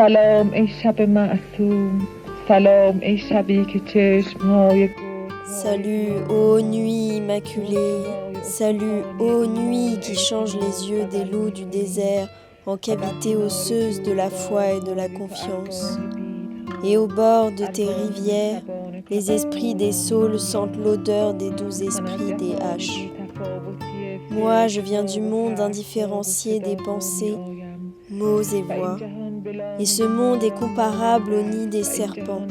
سلام ای شب معصوم سلام ای شبی که چشمهای Salut, ô nuit immaculée, salut, ô nuit qui change les yeux des loups du désert en cavités osseuses de la foi et de la confiance. Et au bord de tes rivières, les esprits des saules sentent l'odeur des doux esprits des haches. Moi, je viens du monde indifférencié des pensées, mots et voix. Et ce monde est comparable au nid des serpents.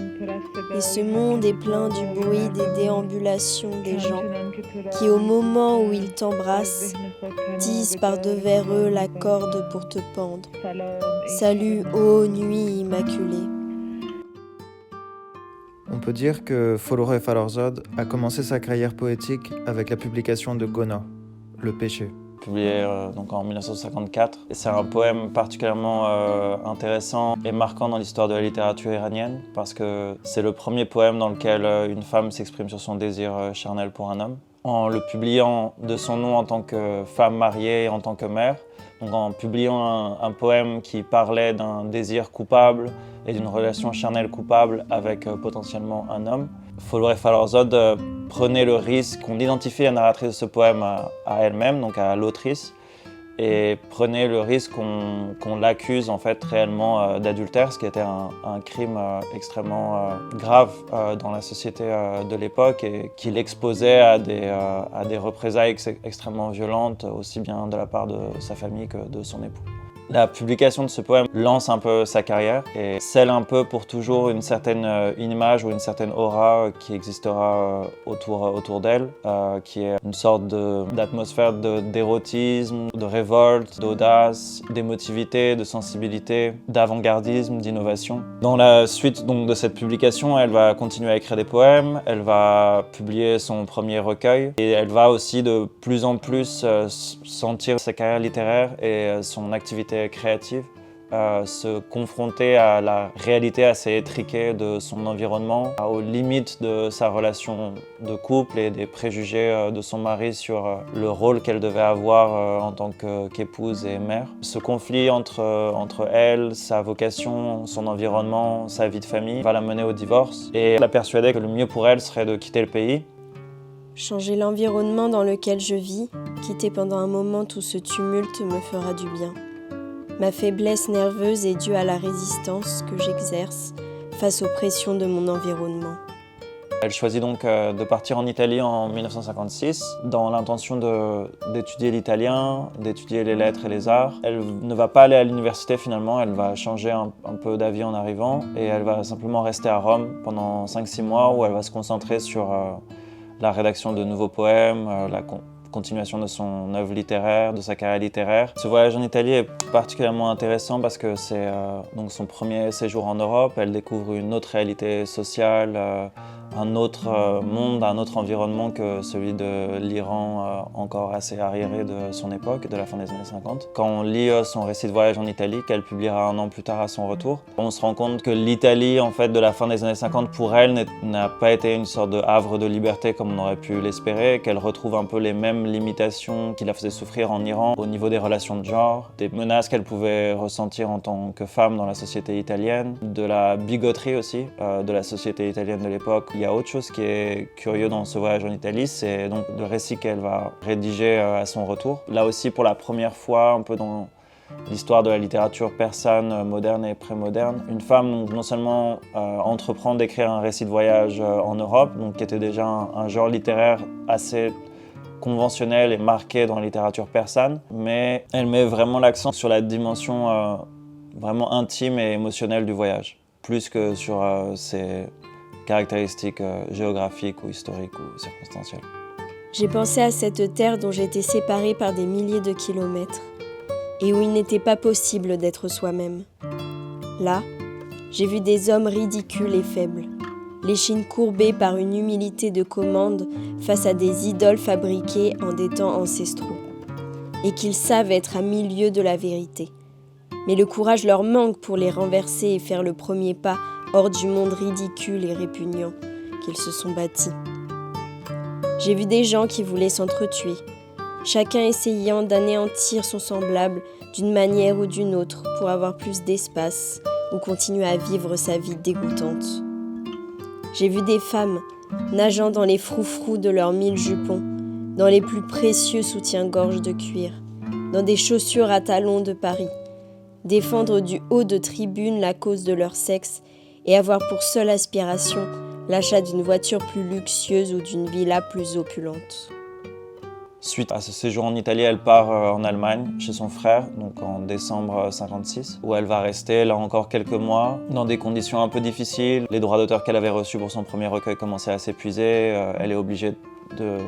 Et ce monde est plein du bruit des déambulations des gens qui, au moment où ils t'embrassent, disent par devers eux la corde pour te pendre. Salut, ô nuit immaculée. On peut dire que Foloré Falorzod a commencé sa carrière poétique avec la publication de Gona, Le Péché. Publié donc en 1954. Et c'est un poème particulièrement intéressant et marquant dans l'histoire de la littérature iranienne parce que c'est le premier poème dans lequel une femme s'exprime sur son désir charnel pour un homme. En le publiant de son nom en tant que femme mariée et en tant que mère, donc en publiant un poème qui parlait d'un désir coupable et d'une relation charnelle coupable avec potentiellement un homme, Foloré Falorzod prenait le risque qu'on identifie la narratrice de ce poème à elle-même, donc à l'autrice, et prenait le risque qu'on l'accuse en fait réellement d'adultère, ce qui était un crime extrêmement grave dans la société de l'époque et qui l'exposait à des représailles extrêmement violentes, aussi bien de la part de sa famille que de son époux. La publication de ce poème lance un peu sa carrière et scelle un peu pour toujours une certaine image ou une certaine aura qui existera autour d'elle, qui est une sorte d'atmosphère d'érotisme, de révolte, d'audace, d'émotivité, de sensibilité, d'avant-gardisme, d'innovation. Dans la suite donc, de cette publication, elle va continuer à écrire des poèmes, elle va publier son premier recueil et elle va aussi de plus en plus sentir sa carrière littéraire et son activité créative, se confronter à la réalité assez étriquée de son environnement, aux limites de sa relation de couple et des préjugés de son mari sur le rôle qu'elle devait avoir en tant qu'épouse et mère. Ce conflit entre elle, sa vocation, son environnement, sa vie de famille va la mener au divorce et la persuader que le mieux pour elle serait de quitter le pays. Changer l'environnement dans lequel je vis, quitter pendant un moment tout ce tumulte me fera du bien. Ma faiblesse nerveuse est due à la résistance que j'exerce face aux pressions de mon environnement. Elle choisit donc de partir en Italie en 1956 dans l'intention d'étudier l'italien, d'étudier les lettres et les arts. Elle ne va pas aller à l'université finalement, elle va changer un peu d'avis en arrivant et elle va simplement rester à Rome pendant 5-6 mois où elle va se concentrer sur la rédaction de nouveaux poèmes, la continuation de son œuvre littéraire, de sa carrière littéraire. Ce voyage en Italie est particulièrement intéressant parce que c'est donc son premier séjour en Europe. Elle découvre une autre réalité sociale, un autre monde, un autre environnement que celui de l'Iran encore assez arriéré de son époque, de la fin des années 50. Quand on lit son récit de voyage en Italie, qu'elle publiera un an plus tard à son retour, on se rend compte que l'Italie en fait, de la fin des années 50, pour elle, n'a pas été une sorte de havre de liberté comme on aurait pu l'espérer, qu'elle retrouve un peu les mêmes limitations qui la faisaient souffrir en Iran au niveau des relations de genre, des menaces qu'elle pouvait ressentir en tant que femme dans la société italienne, de la bigoterie aussi de la société italienne de l'époque. Il y a autre chose qui est curieux dans ce voyage en Italie, c'est donc le récit qu'elle va rédiger à son retour. Là aussi, pour la première fois, un peu dans l'histoire de la littérature persane moderne et pré-moderne, une femme donc, non seulement entreprend d'écrire un récit de voyage en Europe, donc, qui était déjà un genre littéraire assez conventionnel et marqué dans la littérature persane, mais elle met vraiment l'accent sur la dimension vraiment intime et émotionnelle du voyage, plus que sur ses caractéristiques géographiques ou historiques ou circonstancielles. J'ai pensé à cette terre dont j'étais séparée par des milliers de kilomètres et où il n'était pas possible d'être soi-même. Là, j'ai vu des hommes ridicules et faibles, l'échine courbée par une humilité de commande face à des idoles fabriquées en des temps ancestraux, et qu'ils savent être à 1000 lieues de la vérité. Mais le courage leur manque pour les renverser et faire le premier pas hors du monde ridicule et répugnant qu'ils se sont bâtis. J'ai vu des gens qui voulaient s'entretuer, chacun essayant d'anéantir son semblable d'une manière ou d'une autre pour avoir plus d'espace ou continue à vivre sa vie dégoûtante. J'ai vu des femmes nageant dans les froufrous de leurs 1000 jupons, dans les plus précieux soutiens-gorge de cuir, dans des chaussures à talons de Paris, défendre du haut de tribune la cause de leur sexe et avoir pour seule aspiration l'achat d'une voiture plus luxueuse ou d'une villa plus opulente. Suite à ce séjour en Italie, elle part en Allemagne chez son frère, donc en décembre 56, où elle va rester là encore quelques mois, dans des conditions un peu difficiles. Les droits d'auteur qu'elle avait reçus pour son premier recueil commençaient à s'épuiser. Elle est obligée de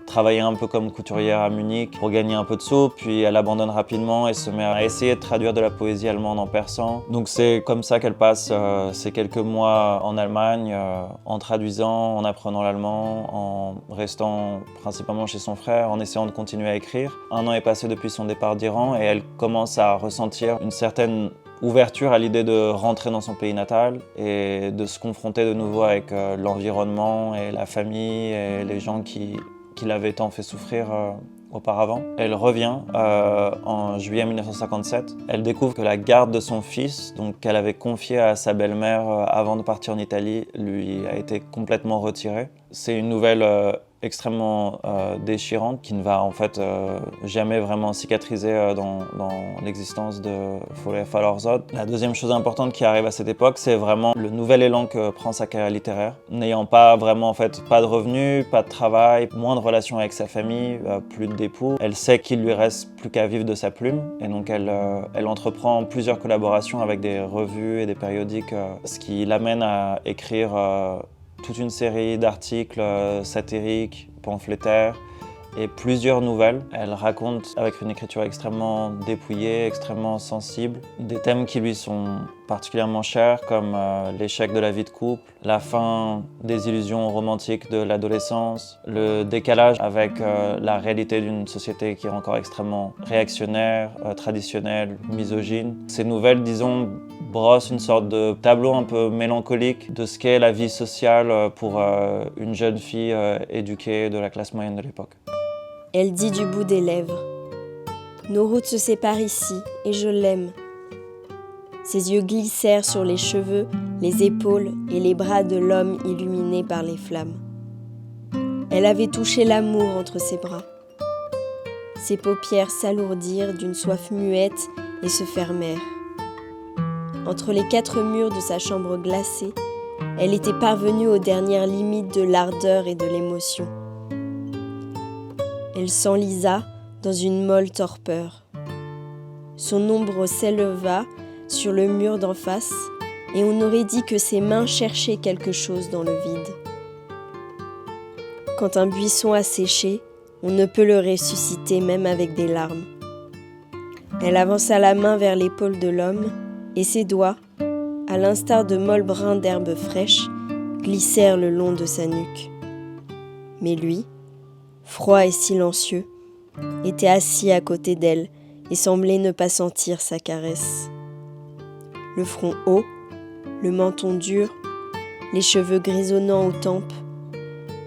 travailler un peu comme couturière à Munich pour gagner un peu de sous, puis elle abandonne rapidement et se met à essayer de traduire de la poésie allemande en persan. Donc c'est comme ça qu'elle passe ces quelques mois en Allemagne, en traduisant, en apprenant l'allemand, en restant principalement chez son frère, en essayant de continuer à écrire. 1 an est passé depuis son départ d'Iran et elle commence à ressentir une certaine ouverture à l'idée de rentrer dans son pays natal et de se confronter de nouveau avec l'environnement et la famille et les gens qui l'avait tant fait souffrir auparavant. Elle revient en juillet 1957. Elle découvre que la garde de son fils, donc qu'elle avait confié à sa belle-mère avant de partir en Italie, lui a été complètement retirée. C'est une nouvelle extrêmement déchirante qui ne va en fait jamais vraiment cicatriser dans l'existence de Foroughi Farrokhzad. La deuxième chose importante qui arrive à cette époque, c'est vraiment le nouvel élan que prend sa carrière littéraire. N'ayant pas vraiment en fait pas de revenus, pas de travail, moins de relations avec sa famille, plus d'époux, elle sait qu'il lui reste plus qu'à vivre de sa plume et donc elle entreprend plusieurs collaborations avec des revues et des périodiques, ce qui l'amène à écrire toute une série d'articles satiriques, pamphlétaires et plusieurs nouvelles. Elle raconte avec une écriture extrêmement dépouillée, extrêmement sensible, des thèmes qui lui sont particulièrement chers comme l'échec de la vie de couple, la fin des illusions romantiques de l'adolescence, le décalage avec la réalité d'une société qui est encore extrêmement réactionnaire, traditionnelle, misogyne. Ces nouvelles, disons, brossent une sorte de tableau un peu mélancolique de ce qu'est la vie sociale pour une jeune fille éduquée de la classe moyenne de l'époque. Elle dit du bout des lèvres. Nos routes se séparent ici et je l'aime. Ses yeux glissèrent sur les cheveux, les épaules et les bras de l'homme illuminé par les flammes. Elle avait touché l'amour entre ses bras. Ses paupières s'alourdirent d'une soif muette et se fermèrent. Entre les 4 murs de sa chambre glacée, elle était parvenue aux dernières limites de l'ardeur et de l'émotion. Elle s'enlisa dans une molle torpeur. Son ombre s'éleva sur le mur d'en face et on aurait dit que ses mains cherchaient quelque chose dans le vide. Quand un buisson a séché, on ne peut le ressusciter même avec des larmes. Elle avança la main vers l'épaule de l'homme et ses doigts, à l'instar de molles brins d'herbe fraîche, glissèrent le long de sa nuque. Mais lui, froid et silencieux, était assis à côté d'elle et semblait ne pas sentir sa caresse. Le front haut, le menton dur, les cheveux grisonnants aux tempes,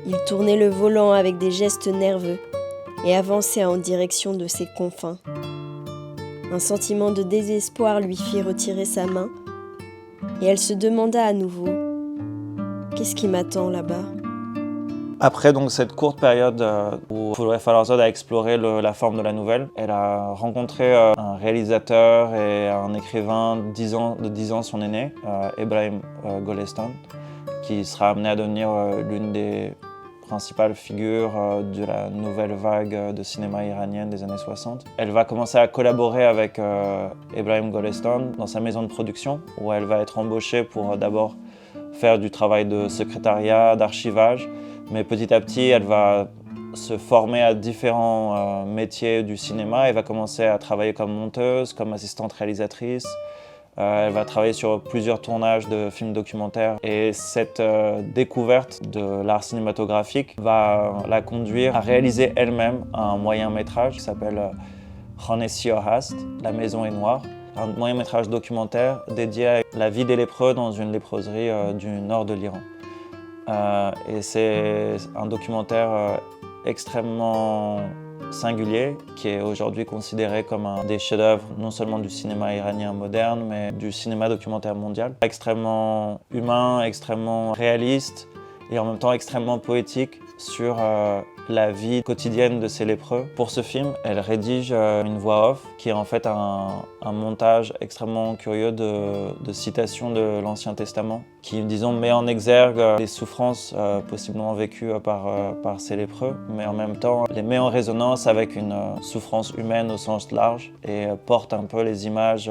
il tournait le volant avec des gestes nerveux et avançait en direction de ses confins. Un sentiment de désespoir lui fit retirer sa main et elle se demanda à nouveau « Qu'est-ce qui m'attend là-bas ?» Après donc cette courte période où Foroughi Farrokhzad a exploré la forme de la nouvelle, elle a rencontré un réalisateur et un écrivain de 10 ans son aîné, Ebrahim Golestan, qui sera amené à devenir l'une des principales figures de la nouvelle vague de cinéma iranienne des années 60. Elle va commencer à collaborer avec Ebrahim Golestan dans sa maison de production, où elle va être embauchée pour d'abord faire du travail de secrétariat, d'archivage, mais petit à petit, elle va se former à différents métiers du cinéma. Elle va commencer à travailler comme monteuse, comme assistante réalisatrice. Elle va travailler sur plusieurs tournages de films documentaires. Et cette découverte de l'art cinématographique va la conduire à réaliser elle-même un moyen-métrage qui s'appelle Khanesi Hast, La Maison est Noire. Un moyen-métrage documentaire dédié à la vie des lépreux dans une léproserie du nord de l'Iran. Et c'est un documentaire extrêmement singulier, qui est aujourd'hui considéré comme un des chefs-d'œuvre non seulement du cinéma iranien moderne, mais du cinéma documentaire mondial. Extrêmement humain, extrêmement réaliste et en même temps extrêmement poétique sur la vie quotidienne de ces lépreux. Pour ce film, elle rédige une voix off qui est en fait un montage extrêmement curieux de citations de l'Ancien Testament qui, disons, met en exergue les souffrances possiblement vécues par ces lépreux, mais en même temps les met en résonance avec une souffrance humaine au sens large et porte un peu les images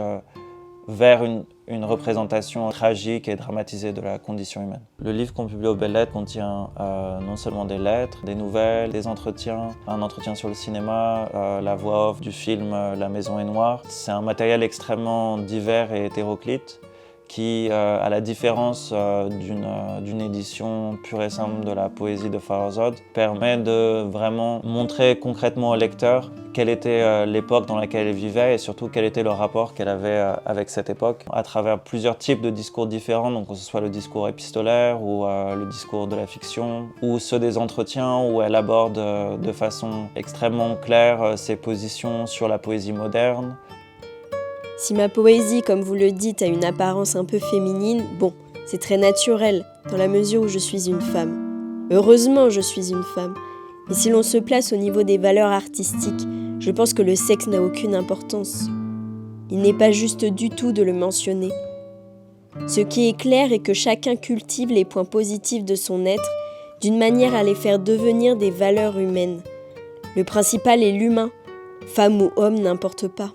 vers une représentation tragique et dramatisée de la condition humaine. Le livre qu'on publie aux Belles Lettres contient non seulement des lettres, des nouvelles, des entretiens, un entretien sur le cinéma, la voix off du film La Maison est noire. C'est un matériel extrêmement divers et hétéroclite qui, à la différence d'une édition pure et simple de la poésie de Farrokhzad, permet de vraiment montrer concrètement au lecteur quelle était l'époque dans laquelle elle vivait et surtout quel était le rapport qu'elle avait avec cette époque à travers plusieurs types de discours différents, donc que ce soit le discours épistolaire ou le discours de la fiction ou ceux des entretiens où elle aborde de façon extrêmement claire ses positions sur la poésie moderne. Si ma poésie, comme vous le dites, a une apparence un peu féminine, bon, c'est très naturel, dans la mesure où je suis une femme. Heureusement, je suis une femme. Mais si l'on se place au niveau des valeurs artistiques, je pense que le sexe n'a aucune importance. Il n'est pas juste du tout de le mentionner. Ce qui est clair est que chacun cultive les points positifs de son être d'une manière à les faire devenir des valeurs humaines. Le principal est l'humain. Femme ou homme, n'importe pas.